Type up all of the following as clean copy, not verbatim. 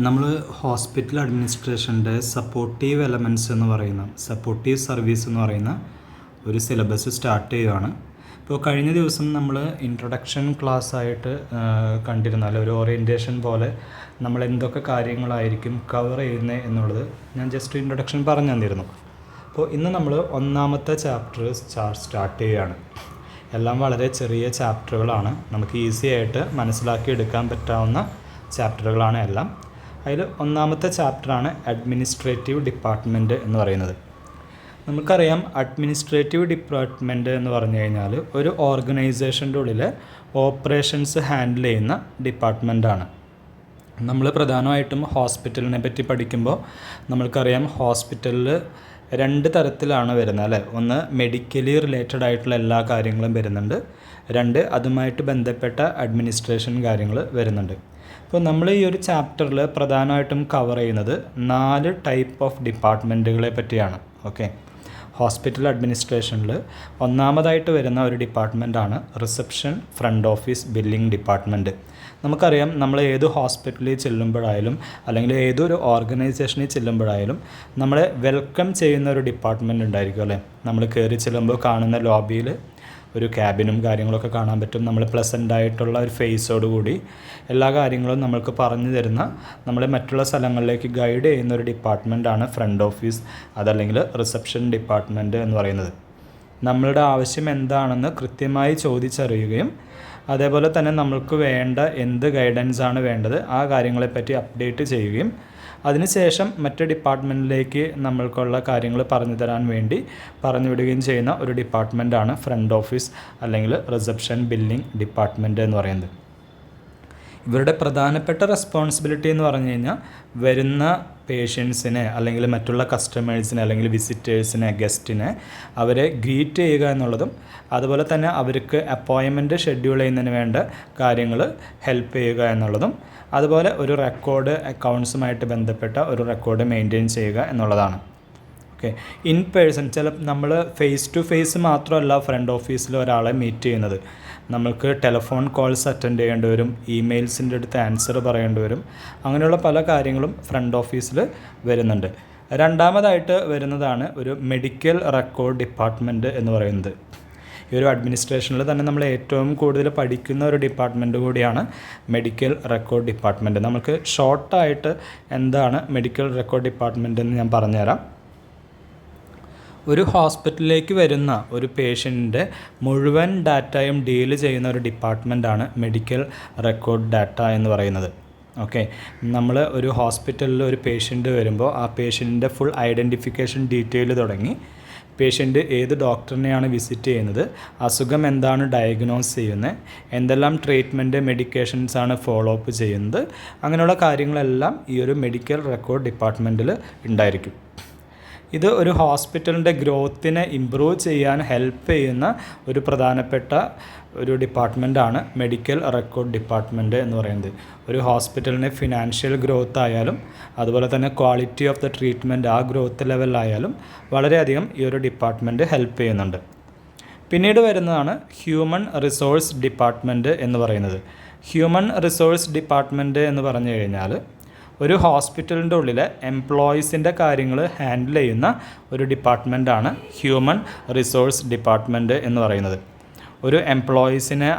നമ്മൾ hospital അഡ്മിനിസ്ട്രേഷൻ്റെ supportive elements എന്ന് പറയുന്ന സപ്പോർട്ടീവ് സർവീസ് എന്ന് പറയുന്ന ഒരു സിലബസ് സ്റ്റാർട്ട് ചെയ്യുകയാണ്. ഇപ്പോൾ കഴിഞ്ഞ ദിവസം നമ്മൾ ഇൻട്രൊഡക്ഷൻ ക്ലാസ് ആയിട്ട് കണ്ടിരുന്നാൽ ഒരു ഓറിയൻറ്റേഷൻ പോലെ നമ്മൾ എന്തൊക്കെ കാര്യങ്ങളായിരിക്കും കവർ ചെയ്യുന്നത് എന്നുള്ളത് ഞാൻ ജസ്റ്റ് ഇൻട്രൊഡക്ഷൻ പറഞ്ഞു തന്നിരുന്നു. അപ്പോൾ ഇന്ന് നമ്മൾ ഒന്നാമത്തെ ചാപ്റ്റർ സ്റ്റാർട്ട് ചെയ്യുകയാണ്. എല്ലാം വളരെ ചെറിയ ചാപ്റ്ററുകളാണ്, നമുക്ക് ഈസി ആയിട്ട് മനസ്സിലാക്കി എടുക്കാൻ പറ്റാവുന്ന ചാപ്റ്ററുകളാണ് എല്ലാം. അതിൽ ഒന്നാമത്തെ ചാപ്റ്ററാണ് അഡ്മിനിസ്ട്രേറ്റീവ് ഡിപ്പാർട്ട്മെൻറ്റ് എന്ന് പറയുന്നത്. നമുക്കറിയാം അഡ്മിനിസ്ട്രേറ്റീവ് ഡിപ്പാർട്ട്മെൻറ്റ് എന്ന് പറഞ്ഞു കഴിഞ്ഞാൽ ഒരു ഓർഗനൈസേഷൻ്റെ ഉള്ളിൽ ഓപ്പറേഷൻസ് ഹാൻഡിൽ ചെയ്യുന്ന ഡിപ്പാർട്ട്മെൻറ്റാണ്. നമ്മൾ പ്രധാനമായിട്ടും ഹോസ്പിറ്റലിനെ പറ്റി പഠിക്കുമ്പോൾ നമ്മൾക്കറിയാം ഹോസ്പിറ്റലിൽ രണ്ട് തരത്തിലാണ് വരുന്നത് അല്ലേ. ഒന്ന് മെഡിക്കലി റിലേറ്റഡ് ആയിട്ടുള്ള എല്ലാ കാര്യങ്ങളും വരുന്നുണ്ട്, രണ്ട് അതുമായിട്ട് ബന്ധപ്പെട്ട അഡ്മിനിസ്ട്രേഷൻ കാര്യങ്ങൾ വരുന്നുണ്ട്. അപ്പോൾ നമ്മൾ ഈ ഒരു ചാപ്റ്ററിൽ പ്രധാനമായിട്ടും കവർ ചെയ്യുന്നത് 4 ടൈപ്പ് ഓഫ് ഡിപ്പാർട്ട്മെൻറ്റുകളെ പറ്റിയാണ്. ഓക്കെ, ഹോസ്പിറ്റൽ അഡ്മിനിസ്ട്രേഷനിൽ ഒന്നാമതായിട്ട് വരുന്ന ഒരു ഡിപ്പാർട്ട്മെൻറ്റാണ് reception, front office, billing department. നമുക്കറിയാം നമ്മൾ ഏത് ഹോസ്പിറ്റലിൽ ചെല്ലുമ്പോഴായാലും അല്ലെങ്കിൽ ഏതൊരു ഓർഗനൈസേഷനിൽ ചെല്ലുമ്പോഴായാലും നമ്മളെ വെൽക്കം ചെയ്യുന്ന ഒരു ഡിപ്പാർട്ട്മെൻറ്റ് ഉണ്ടായിരിക്കും അല്ലേ. നമ്മൾ കയറി ചെല്ലുമ്പോൾ കാണുന്ന ലോബിയിൽ ഒരു ക്യാബിനും കാര്യങ്ങളൊക്കെ കാണാൻ പറ്റും. നമ്മൾ പ്ലസൻ്റ് ആയിട്ടുള്ള ഒരു ഫേസോട് കൂടി എല്ലാ കാര്യങ്ങളും നമ്മൾക്ക് പറഞ്ഞു തരുന്ന, നമ്മളെ മറ്റുള്ള സ്ഥലങ്ങളിലേക്ക് ഗൈഡ് ചെയ്യുന്ന ഒരു ഡിപ്പാർട്ട്മെൻറ്റാണ് ഫ്രണ്ട് ഓഫീസ്, അതല്ലെങ്കിൽ റിസപ്ഷൻ ഡിപ്പാർട്ട്മെൻറ്റ് എന്ന് പറയുന്നത്. നമ്മളുടെ ആവശ്യം എന്താണെന്ന് കൃത്യമായി ചോദിച്ചറിയുകയും അതേപോലെ തന്നെ നമ്മൾക്ക് വേണ്ട എന്ത് ഗൈഡൻസാണ് വേണ്ടത് ആ കാര്യങ്ങളെപ്പറ്റി അപ്ഡേറ്റ് ചെയ്യുകയും അതിനുശേഷം മറ്റ് ഡിപ്പാർട്ട്മെൻറ്റിലേക്ക് നമ്മൾക്കുള്ള കാര്യങ്ങൾ പറഞ്ഞു തരാൻ വേണ്ടി പറഞ്ഞു വിടുകയും ചെയ്യുന്ന ഒരു ഡിപ്പാർട്ട്മെൻറ്റാണ് ഫ്രണ്ട് ഓഫീസ് അല്ലെങ്കിൽ റിസപ്ഷൻ ബില്ലിംഗ് ഡിപ്പാർട്ട്മെൻറ്റ് എന്ന് പറയുന്നത്. ഇവരുടെ പ്രധാനപ്പെട്ട റെസ്പോൺസിബിലിറ്റി എന്ന് പറഞ്ഞു കഴിഞ്ഞാൽ വരുന്ന പേഷ്യൻസിനെ അല്ലെങ്കിൽ മറ്റുള്ള കസ്റ്റമേഴ്സിനെ അല്ലെങ്കിൽ വിസിറ്റേഴ്സിനെ, ഗസ്റ്റിനെ അവരെ ഗ്രീറ്റ് ചെയ്യുക എന്നുള്ളതും അതുപോലെ തന്നെ അവർക്ക് അപ്പോയിൻമെൻറ്റ് ഷെഡ്യൂൾ ചെയ്യുന്നതിന് വേണ്ട കാര്യങ്ങൾ ഹെൽപ്പ് ചെയ്യുക എന്നുള്ളതും അതുപോലെ ഒരു റെക്കോർഡ് അക്കൗണ്ട്സുമായിട്ട് ബന്ധപ്പെട്ട ഒരു റെക്കോർഡ് മെയിൻറ്റെയിൻ ചെയ്യുക എന്നുള്ളതാണ്. ഓക്കെ, ഇൻ പേഴ്സൺ നമ്മൾ ഫേസ് ടു ഫേസ് മാത്രമല്ല ഫ്രണ്ട് ഓഫീസിൽ ഒരാളെ മീറ്റ് ചെയ്യുന്നത്. നമ്മൾക്ക് ടെലിഫോൺ കോൾസ് അറ്റൻഡ് ചെയ്യേണ്ടി വരും, ഇമെയിൽസിൻ്റെ അടുത്ത് ആൻസർ പറയേണ്ടി വരും, അങ്ങനെയുള്ള പല കാര്യങ്ങളും ഫ്രണ്ട് ഓഫീസിൽ വരുന്നുണ്ട്. രണ്ടാമതായിട്ട് വരുന്നതാണ് ഒരു മെഡിക്കൽ റെക്കോർഡ് ഡിപ്പാർട്ട്മെൻറ്റ് എന്ന് പറയുന്നത്. ഈ ഒരു അഡ്മിനിസ്ട്രേഷനിൽ തന്നെ നമ്മൾ ഏറ്റവും കൂടുതൽ പഠിക്കുന്ന ഒരു ഡിപ്പാർട്ട്മെൻറ്റ് കൂടിയാണ് മെഡിക്കൽ റെക്കോർഡ് ഡിപ്പാർട്ട്മെൻറ്റ്. നമുക്ക് ഷോർട്ടായിട്ട് എന്താണ് മെഡിക്കൽ റെക്കോർഡ് ഡിപ്പാർട്ട്മെൻറ്റ് എന്ന് ഞാൻ പറഞ്ഞുതരാം. ഒരു ഹോസ്പിറ്റലിലേക്ക് വരുന്ന ഒരു പേഷ്യൻറ്റിൻ്റെ മുഴുവൻ ഡാറ്റയും ഡീൽ ചെയ്യുന്ന ഒരു ഡിപ്പാർട്ട്മെൻറ്റാണ് മെഡിക്കൽ റെക്കോർഡ് ഡാറ്റ എന്ന് പറയുന്നത്. ഓക്കെ, നമ്മൾ ഒരു ഹോസ്പിറ്റലിൽ ഒരു പേഷ്യൻ്റ് വരുമ്പോൾ ആ പേഷ്യൻറ്റിൻ്റെ ഫുൾ ഐഡൻറ്റിഫിക്കേഷൻ ഡീറ്റെയിൽ തുടങ്ങി പേഷ്യൻ്റ് ഏത് ഡോക്ടറിനെയാണ് വിസിറ്റ് ചെയ്യുന്നത്, അസുഖം എന്താണ് ഡയഗ്നോസ് ചെയ്യുന്നത്, എന്തെല്ലാം ട്രീറ്റ്മെൻറ്റ് മെഡിക്കേഷൻസാണ് ഫോളോ അപ്പ് ചെയ്യുന്നത്, അങ്ങനെയുള്ള കാര്യങ്ങളെല്ലാം ഈ ഒരു മെഡിക്കൽ റെക്കോർഡ് ഡിപ്പാർട്ട്മെൻറ്റിൽ ഉണ്ടായിരിക്കും. ഇത് ഒരു ഹോസ്പിറ്റലിൻ്റെ ഗ്രോത്തിനെ ഇമ്പ്രൂവ് ചെയ്യാൻ ഹെൽപ്പ് ചെയ്യുന്ന ഒരു പ്രധാനപ്പെട്ട ഒരു ഡിപ്പാർട്ട്മെൻറ്റാണ് മെഡിക്കൽ റെക്കോർഡ് ഡിപ്പാർട്ട്മെൻറ്റ് എന്ന് പറയുന്നത്. ഒരു ഹോസ്പിറ്റലിന് ഫിനാൻഷ്യൽ ഗ്രോത്ത് ആയാലും അതുപോലെ തന്നെ ക്വാളിറ്റി ഓഫ് ദ ട്രീറ്റ്മെൻറ്റ് ആ ഗ്രോത്ത് ലെവലായാലും വളരെയധികം ഈ ഒരു ഡിപ്പാർട്ട്മെൻറ്റ് ഹെൽപ്പ് ചെയ്യുന്നുണ്ട്. പിന്നീട് വരുന്നതാണ് ഹ്യൂമൻ റിസോഴ്സ് ഡിപ്പാർട്ട്മെൻറ്റ് എന്ന് പറയുന്നത്. ഹ്യൂമൻ റിസോഴ്സ് ഡിപ്പാർട്ട്മെൻറ്റ് എന്ന് പറഞ്ഞു കഴിഞ്ഞാൽ ഒരു ഹോസ്പിറ്റലിൻ്റെ ഉള്ളിലെ എംപ്ലോയീസിൻ്റെ കാര്യങ്ങൾ ഹാൻഡിൽ ചെയ്യുന്ന ഒരു ഡിപ്പാർട്ട്മെൻറ്റാണ് ഹ്യൂമൻ റിസോഴ്സ് ഡിപ്പാർട്ട്മെൻറ്റ് എന്ന് പറയുന്നത്. ഒരു എംപ്ലോയീസിനെ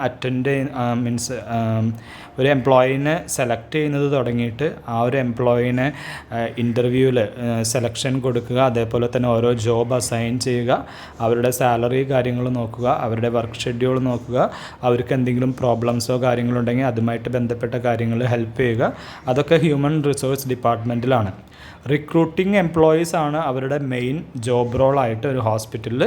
ഒരു എംപ്ലോയീനെ സെലക്ട് ചെയ്യുന്നത് തുടങ്ങിയിട്ട് ആ ഒരു എംപ്ലോയീനെ ഇൻ്റർവ്യൂവിൽ സെലക്ഷൻ കൊടുക്കുക, അതേപോലെ തന്നെ ഓരോ ജോബ് അസൈൻ ചെയ്യുക, അവരുടെ സാലറി കാര്യങ്ങൾ നോക്കുക, അവരുടെ വർക്ക് ഷെഡ്യൂൾ നോക്കുക, അവർക്ക് എന്തെങ്കിലും പ്രോബ്ലംസോ കാര്യങ്ങളുണ്ടെങ്കിൽ അതുമായിട്ട് ബന്ധപ്പെട്ട കാര്യങ്ങൾ ഹെൽപ്പ് ചെയ്യുക, അതൊക്കെ ഹ്യൂമൻ റിസോഴ്സ് ഡിപ്പാർട്ട്മെൻറ്റിലാണ്. റിക്രൂട്ടിംഗ് എംപ്ലോയീസ് ആണ് അവരുടെ മെയിൻ ജോബ് റോളായിട്ട് ഒരു ഹോസ്പിറ്റലിൽ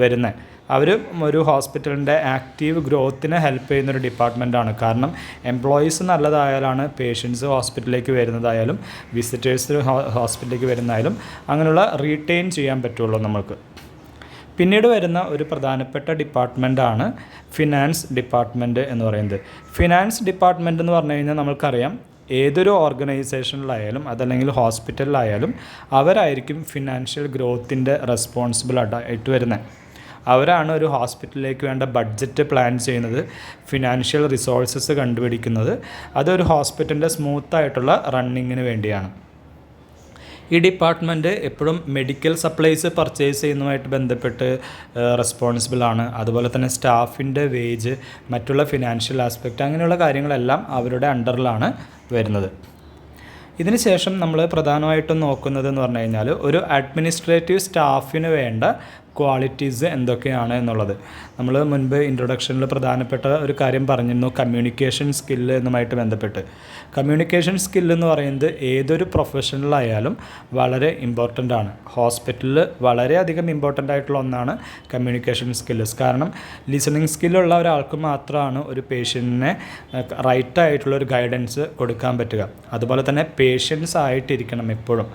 വരുന്നത്. അവർ ഒരു ഹോസ്പിറ്റലിൻ്റെ ആക്റ്റീവ് ഗ്രോത്തിനെ ഹെൽപ്പ് ചെയ്യുന്നൊരു ഡിപ്പാർട്ട്മെൻറ്റാണ്. കാരണം എംപ്ലോയീസ് നല്ലതായാലാണ് പേഷ്യൻസ് ഹോസ്പിറ്റലിലേക്ക് വരുന്നതായാലും വിസിറ്റേഴ്സ് ഹോസ്പിറ്റലിലേക്ക് വരുന്നതായാലും അങ്ങനെയുള്ള റീറ്റെയിൻ ചെയ്യാൻ പറ്റുള്ളൂ നമ്മൾക്ക്. പിന്നീട് വരുന്ന ഒരു പ്രധാനപ്പെട്ട ഡിപ്പാർട്ട്മെൻറ്റാണ് ഫിനാൻസ് ഡിപ്പാർട്ട്മെൻറ്റ് എന്ന് പറയുന്നത്. ഫിനാൻസ് ഡിപ്പാർട്ട്മെൻറ്റ് എന്ന് പറഞ്ഞു കഴിഞ്ഞാൽ നമ്മൾക്കറിയാം ഏതൊരു ഓർഗനൈസേഷനിലായാലും അതല്ലെങ്കിൽ ഹോസ്പിറ്റലിലായാലും അവരായിരിക്കും ഫിനാൻഷ്യൽ ഗ്രോത്തിൻ്റെ റെസ്പോൺസിബിൾ ആയിട്ട് വരുന്നത്. അവരാണ് ഒരു ഹോസ്പിറ്റലിലേക്ക് വേണ്ട ബഡ്ജറ്റ് പ്ലാൻ ചെയ്യുന്നത്, ഫിനാൻഷ്യൽ റിസോഴ്സസ് കണ്ടുപിടിക്കുന്നത്. അതൊരു ഹോസ്പിറ്റലിൻ്റെ സ്മൂത്തായിട്ടുള്ള റണ്ണിങ്ങിന് വേണ്ടിയാണ്. ഈ ഡിപ്പാർട്ട്മെൻറ്റ് എപ്പോഴും മെഡിക്കൽ സപ്ലൈസ് പർച്ചേസ് ചെയ്യുന്നതുമായിട്ട് ബന്ധപ്പെട്ട് റെസ്പോൺസിബിളാണ്. അതുപോലെ തന്നെ സ്റ്റാഫിൻ്റെ വേജ്, മറ്റുള്ള ഫിനാൻഷ്യൽ ആസ്പെക്റ്റ്, അങ്ങനെയുള്ള കാര്യങ്ങളെല്ലാം അവരുടെ അണ്ടറിലാണ് വരുന്നത്. ഇതിന് ശേഷം നമ്മൾ പ്രധാനമായിട്ടും നോക്കുന്നത് എന്ന് പറഞ്ഞു കഴിഞ്ഞാൽ ഒരു അഡ്മിനിസ്ട്രേറ്റീവ് സ്റ്റാഫിന് വേണ്ട ക്വാളിറ്റീസ് എന്തൊക്കെയാണ് എന്നുള്ളത്. നമ്മൾ മുൻപ് ഇൻട്രൊഡക്ഷനിൽ പ്രധാനപ്പെട്ട ഒരു കാര്യം പറഞ്ഞിരുന്നു, കമ്മ്യൂണിക്കേഷൻ സ്കില്ല് എന്നുമായിട്ട് ബന്ധപ്പെട്ട്. കമ്മ്യൂണിക്കേഷൻ സ്കില്ല് എന്ന് പറയുന്നത് ഏതൊരു പ്രൊഫഷണലായാലും വളരെ ഇമ്പോർട്ടൻ്റ് ആണ്. ഹോസ്പിറ്റലിൽ വളരെയധികം ഇമ്പോർട്ടൻ്റ് ആയിട്ടുള്ള ഒന്നാണ് കമ്മ്യൂണിക്കേഷൻ സ്കില്ല്. കാരണം ലിസണിങ് സ്കില്ലുള്ള ഒരാൾക്ക് മാത്രമാണ് ഒരു പേഷ്യൻറ്റിനെ റൈറ്റായിട്ടുള്ളൊരു ഗൈഡൻസ് കൊടുക്കാൻ പറ്റുക. അതുപോലെ തന്നെ പേഷ്യൻസ് ആയിട്ടിരിക്കണം എപ്പോഴും.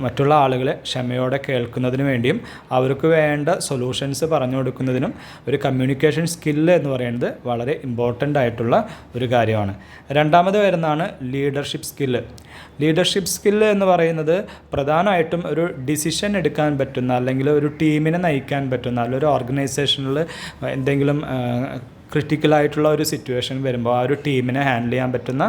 മറ്റുള്ള ആളുകളെ ക്ഷമയോടെ കേൾക്കുന്നതിന് വേണ്ടിയും അവർക്ക് വേണ്ട സൊല്യൂഷൻസ് പറഞ്ഞു കൊടുക്കുന്നതിനും ഒരു കമ്മ്യൂണിക്കേഷൻ സ്കില്ല് എന്ന് പറയുന്നത് വളരെ ഇമ്പോർട്ടൻ്റ് ആയിട്ടുള്ള ഒരു കാര്യമാണ്. രണ്ടാമത് വരുന്നതാണ് ലീഡർഷിപ്പ് സ്കില്ല്. ലീഡർഷിപ്പ് സ്കില്ല് എന്ന് പറയുന്നത് പ്രധാനമായിട്ടും ഒരു ഡിസിഷൻ എടുക്കാൻ പറ്റുന്ന, അല്ലെങ്കിൽ ഒരു ടീമിനെ നയിക്കാൻ പറ്റുന്ന, അല്ലെങ്കിൽ ഒരു ഓർഗനൈസേഷനിൽ എന്തെങ്കിലും ക്രിട്ടിക്കലായിട്ടുള്ള ഒരു സിറ്റുവേഷൻ വരുമ്പോൾ ആ ഒരു ടീമിനെ ഹാൻഡിൽ ചെയ്യാൻ പറ്റുന്ന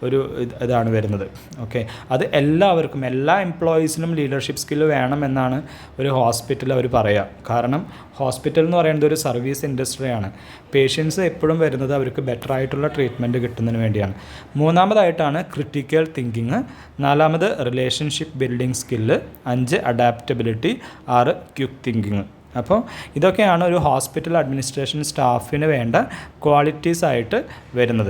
ഒരു ഇതാണ് വരുന്നത്. ഓക്കെ, അത് എല്ലാവർക്കും, എല്ലാ എംപ്ലോയീസിനും ലീഡർഷിപ്പ് സ്കില്ല് വേണമെന്നാണ് ഒരു ഹോസ്പിറ്റൽ അവർ പറയുക. കാരണം ഹോസ്പിറ്റൽ എന്ന് പറയുന്നത് ഒരു സർവീസ് ഇൻഡസ്ട്രിയാണ്. പേഷ്യൻസ് എപ്പോഴും വരുന്നത് അവർക്ക് ബെറ്റർ ആയിട്ടുള്ള ട്രീറ്റ്മെൻറ്റ് കിട്ടുന്നതിന് വേണ്ടിയാണ്. മൂന്നാമതായിട്ടാണ് ക്രിട്ടിക്കൽ തിങ്കിങ്. നാലാമത് relationship building skill. 5 adaptability. 6 quick thinking. അപ്പോൾ ഇതൊക്കെയാണ് ഒരു ഹോസ്പിറ്റൽ അഡ്മിനിസ്ട്രേഷൻ സ്റ്റാഫിന് വേണ്ട ക്വാളിറ്റീസ് ആയിട്ട് വരുന്നത്.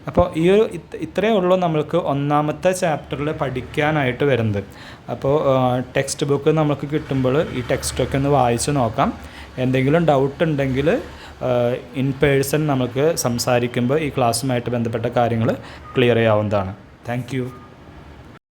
അപ്പോൾ ഈ ഒരു ഇത്രയേ ഉള്ളൂ നമ്മൾക്ക് ഒന്നാമത്തെ ചാപ്റ്ററിൽ പഠിക്കാനായിട്ട് വരുന്നത്. അപ്പോൾ ടെക്സ്റ്റ് ബുക്ക് നമുക്ക് കിട്ടുമ്പോൾ ഈ ടെക്സ്റ്റൊക്കെ ഒന്ന് വായിച്ച് നോക്കാം. എന്തെങ്കിലും ഡൗട്ട് ഉണ്ടെങ്കിൽ ഇൻ പേഴ്സൺ നമുക്ക് സംസാരിക്കുമ്പോൾ ഈ ക്ലാസ്സുമായിട്ട് ബന്ധപ്പെട്ട കാര്യങ്ങൾ ക്ലിയർ ചെയ്യാവുന്നതാണ്. Thank you.